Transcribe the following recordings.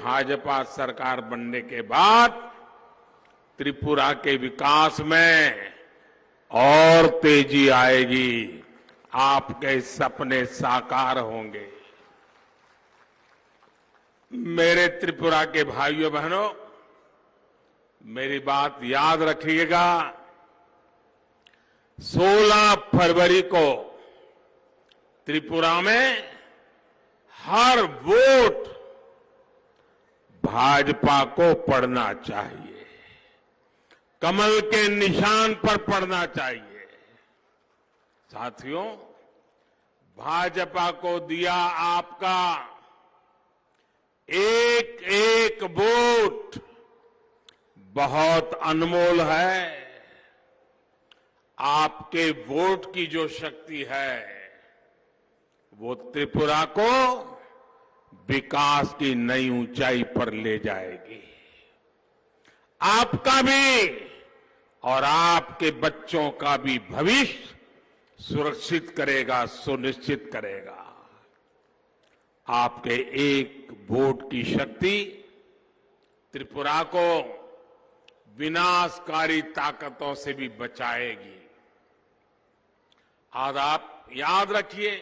भाजपा सरकार बनने के बाद त्रिपुरा के विकास में और तेजी आएगी, आपके सपने साकार होंगे। मेरे त्रिपुरा के भाइयों बहनों, मेरी बात याद रखिएगा। 16 फरवरी को त्रिपुरा में हर वोट भाजपा को पड़ना चाहिए, कमल के निशान पर पड़ना चाहिए। साथियों, भाजपा को दिया आपका एक एक वोट बहुत अनमोल है। आपके वोट की जो शक्ति है वो त्रिपुरा को विकास की नई ऊंचाई पर ले जाएगी। आपका भी और आपके बच्चों का भी भविष्य सुरक्षित करेगा, सुनिश्चित करेगा। आपके एक वोट की शक्ति त्रिपुरा को विनाशकारी ताकतों से भी बचाएगी। आज आप याद रखिए,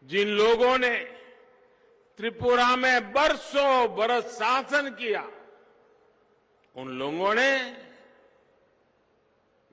जिन लोगों ने त्रिपुरा में बरसों बरस शासन किया, उन लोगों ने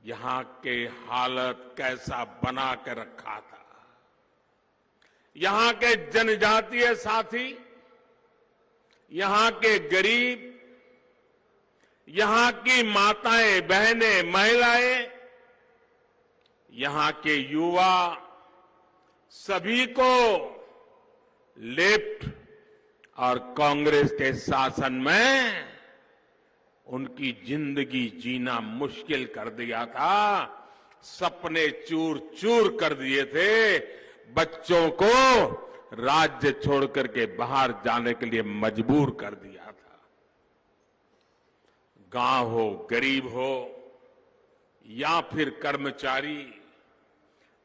यहां के हालत कैसा बना के रखा था। यहां के जनजातीय साथी, यहां के गरीब, यहां की माताएं, बहनें, महिलाएं, यहां के युवा, सभी को लेफ्ट और कांग्रेस के शासन में उनकी जिंदगी जीना मुश्किल कर दिया था। सपने चूर चूर कर दिए थे। बच्चों को राज्य छोड़कर के बाहर जाने के लिए मजबूर कर दिया था। गांव हो, गरीब हो या फिर कर्मचारी,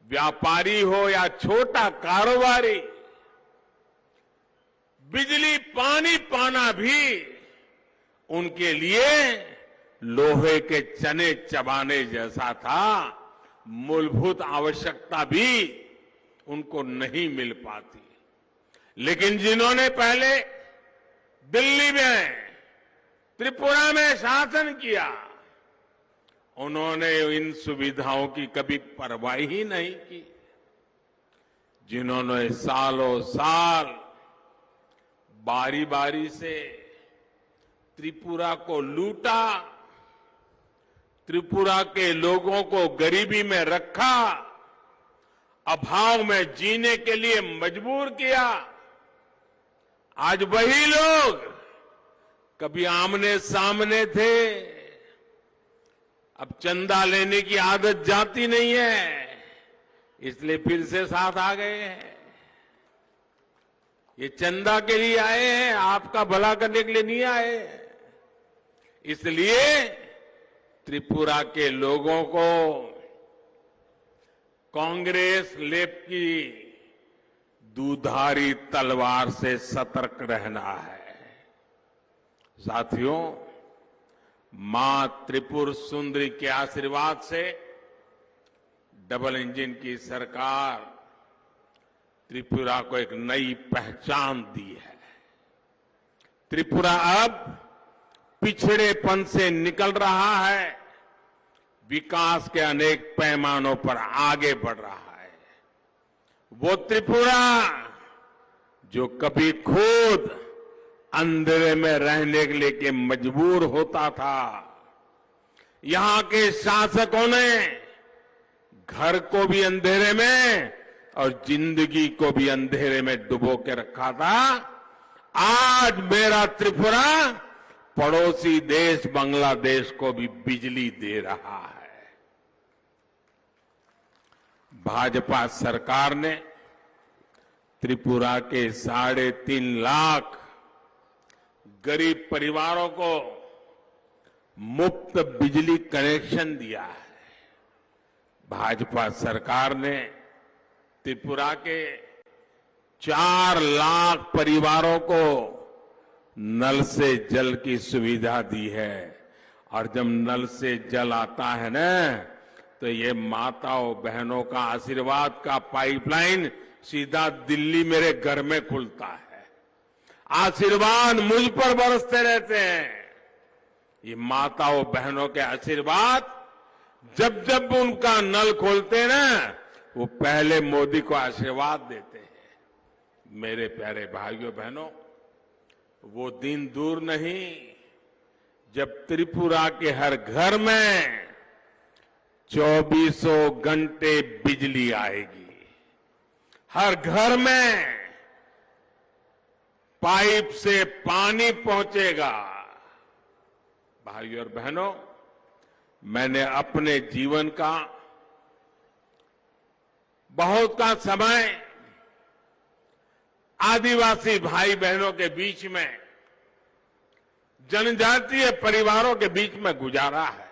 व्यापारी हो या छोटा कारोबारी, बिजली पानी पाना भी उनके लिए लोहे के चने चबाने जैसा था। मूलभूत आवश्यकता भी उनको नहीं मिल पाती। लेकिन जिन्होंने पहले दिल्ली में, त्रिपुरा में शासन किया, उन्होंने इन सुविधाओं की कभी परवाह ही नहीं की। जिन्होंने सालों साल बारी बारी से त्रिपुरा को लूटा, त्रिपुरा के लोगों को गरीबी में रखा, अभाव में जीने के लिए मजबूर किया, आज वही लोग कभी आमने सामने थे, अब चंदा लेने की आदत जाती नहीं है, इसलिए फिर से साथ आ गए हैं। ये चंदा के लिए आए हैं, आपका भला करने के लिए नहीं आए। इसलिए त्रिपुरा के लोगों को कांग्रेस लेफ्ट की दुधारी तलवार से सतर्क रहना है। साथियों, मां त्रिपुर सुंदरी के आशीर्वाद से डबल इंजन की सरकार त्रिपुरा को एक नई पहचान दी है। त्रिपुरा अब पिछड़ेपन से निकल रहा है, विकास के अनेक पैमानों पर आगे बढ़ रहा है। वो त्रिपुरा जो कभी खुद अंधेरे में रहने के लिए मजबूर होता था, यहां के शासकों ने घर को भी अंधेरे में और जिंदगी को भी अंधेरे में डुबो के रखा था, आज मेरा त्रिपुरा पड़ोसी देश बांग्लादेश को भी बिजली दे रहा है। भाजपा सरकार ने त्रिपुरा के 3.5 लाख गरीब परिवारों को मुफ्त बिजली कनेक्शन दिया है। भाजपा सरकार ने त्रिपुरा के 4 लाख परिवारों को नल से जल की सुविधा दी है। और जब नल से जल आता है ना, तो ये माताओं बहनों का आशीर्वाद का पाइपलाइन सीधा दिल्ली मेरे घर में खुलता है। आशीर्वाद मुझ पर बरसते रहते हैं। ये माताओं बहनों के आशीर्वाद जब जब उनका नल खोलते हैं ना, वो पहले मोदी को आशीर्वाद देते हैं। मेरे प्यारे भाइयों बहनों, वो दिन दूर नहीं जब त्रिपुरा के हर घर में 24 घंटे बिजली आएगी। हर घर में पाइप से पानी पहुंचेगा। भाइयों और बहनों, मैंने अपने जीवन का बहुत का समय आदिवासी भाई बहनों के बीच में, जनजातीय परिवारों के बीच में गुजारा है।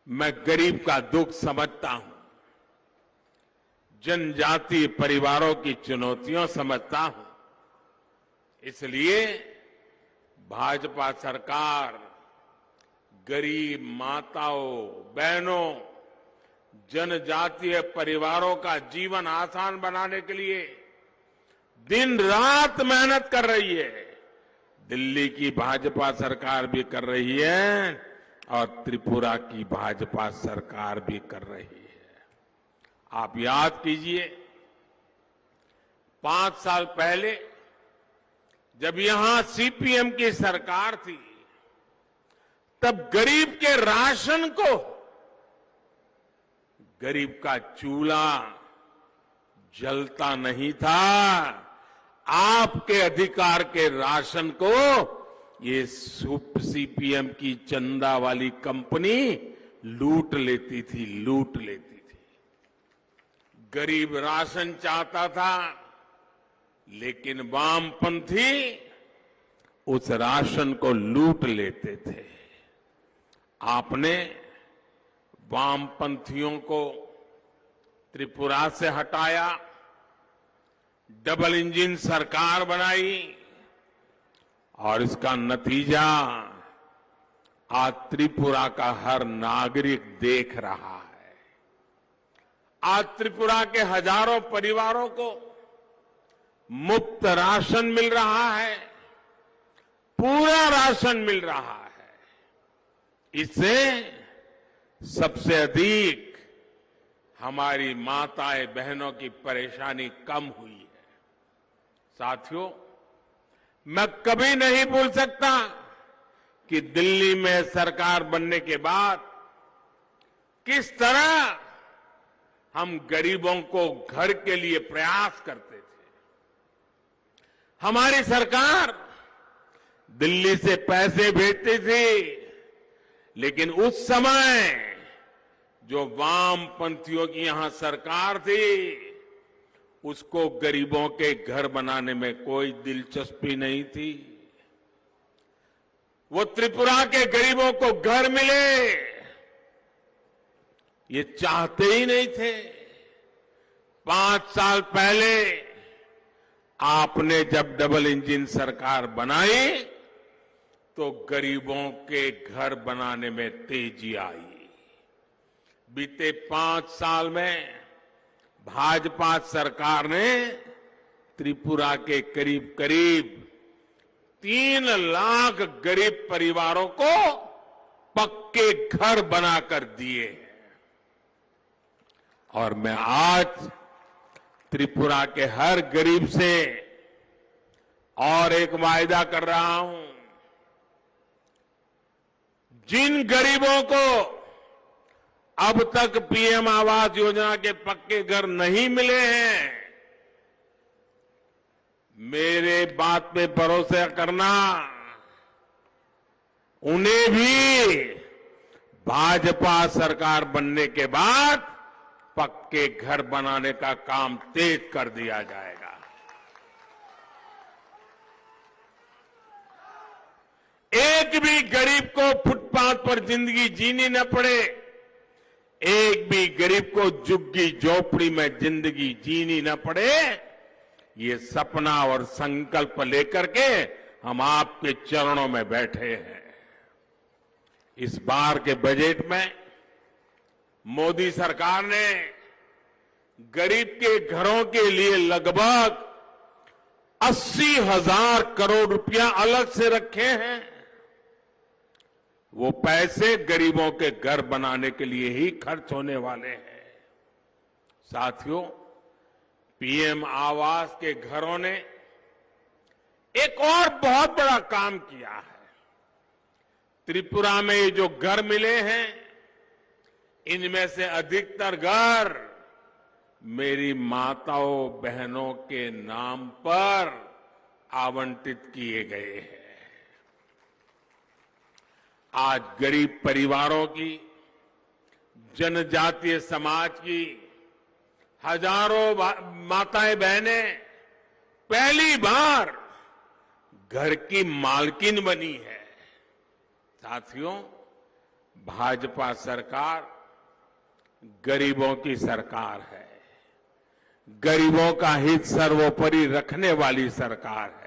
मैं गरीब का दुख समझता हूं, जनजातीय परिवारों की चुनौतियां समझता हूं। इसलिए भाजपा सरकार गरीब माताओं बहनों, जनजातीय परिवारों का जीवन आसान बनाने के लिए दिन रात मेहनत कर रही है। दिल्ली की भाजपा सरकार भी कर रही है और त्रिपुरा की भाजपा सरकार भी कर रही है। आप याद कीजिए, 5 साल पहले जब यहां सीपीएम की सरकार थी, तब गरीब के राशन को, गरीब का चूल्हा जलता नहीं था। आपके अधिकार के राशन को ये सीपीएम की चंदा वाली कंपनी लूट लेती थी। गरीब राशन चाहता था, लेकिन वामपंथी उस राशन को लूट लेते थे। आपने वामपंथियों को त्रिपुरा से हटाया, डबल इंजन सरकार बनाई और इसका नतीजा आज त्रिपुरा का हर नागरिक देख रहा है। आज त्रिपुरा के हजारों परिवारों को मुफ्त राशन मिल रहा है, पूरा राशन मिल रहा है। इससे सबसे अधिक हमारी माताएं बहनों की परेशानी कम हुई है। साथियों, मैं कभी नहीं भूल सकता कि दिल्ली में सरकार बनने के बाद किस तरह हम गरीबों को घर के लिए प्रयास करते थे। हमारी सरकार दिल्ली से पैसे भेजती थी, लेकिन उस समय जो वामपंथियों की यहां सरकार थी, उसको गरीबों के घर बनाने में कोई दिलचस्पी नहीं थी। वो त्रिपुरा के गरीबों को घर मिले ये चाहते ही नहीं थे। 5 साल पहले आपने जब डबल इंजन सरकार बनाई, तो गरीबों के घर बनाने में तेजी आई। बीते 5 साल में भाजपा सरकार ने त्रिपुरा के करीब करीब 3 लाख गरीब परिवारों को पक्के घर बनाकर दिए हैं। और मैं आज त्रिपुरा के हर गरीब से और एक वायदा कर रहा हूं, जिन गरीबों को अब तक पीएम आवास योजना के पक्के घर नहीं मिले हैं, मेरे बात पे भरोसा करना, उन्हें भी भाजपा सरकार बनने के बाद पक्के घर बनाने का काम तेज कर दिया जाएगा। एक भी गरीब को फुटपाथ पर जिंदगी जीनी न पड़े, एक भी गरीब को झुग्गी झोपड़ी में जिंदगी जीनी न पड़े, ये सपना और संकल्प लेकर के हम आपके चरणों में बैठे हैं। इस बार के बजट में मोदी सरकार ने गरीब के घरों के लिए लगभग 80,000 करोड़ रुपया अलग से रखे हैं। वो पैसे गरीबों के घर बनाने के लिए ही खर्च होने वाले हैं। साथियों, पीएम आवास के घरों ने एक और बहुत बड़ा काम किया है। त्रिपुरा में ये जो घर मिले हैं, इनमें से अधिकतर घर मेरी माताओं बहनों के नाम पर आवंटित किए गए हैं। आज गरीब परिवारों की, जनजातीय समाज की हजारों माताएं बहनें पहली बार घर की मालकिन बनी है। साथियों, भाजपा सरकार गरीबों की सरकार है। गरीबों का हित सर्वोपरि रखने वाली सरकार है।